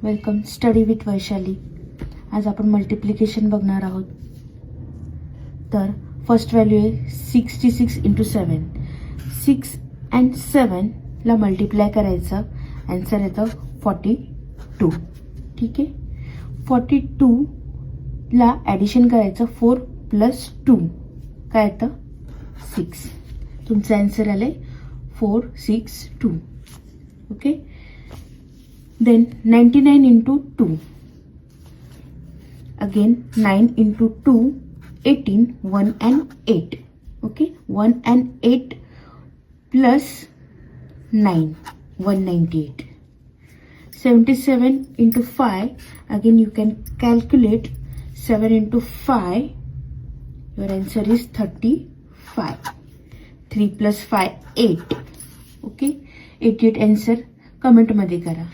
Welcome study with Vaishali. आज आपण multiplication बघणार आहोत. तर फर्स्ट व्हॅल्यू आहे 66 इंटू 7. 6 अँड 7 ला मल्टिप्लाय करायचं. आन्सर येतं 42. ठीक आहे. 42 ला ॲडिशन करायचं. 4 + 2 काय येतं 6. तुमचं आन्सर आले 462. Okay. Then 99 into 2. Again 9 into 2, 18, 1 and 8. Okay, 1 and 8 plus 9, 198. 77 into 5. Again you can calculate 7 into 5. Your answer is 35. 3 plus 5, 8. Okay, 88 answer comment मध्ये करा.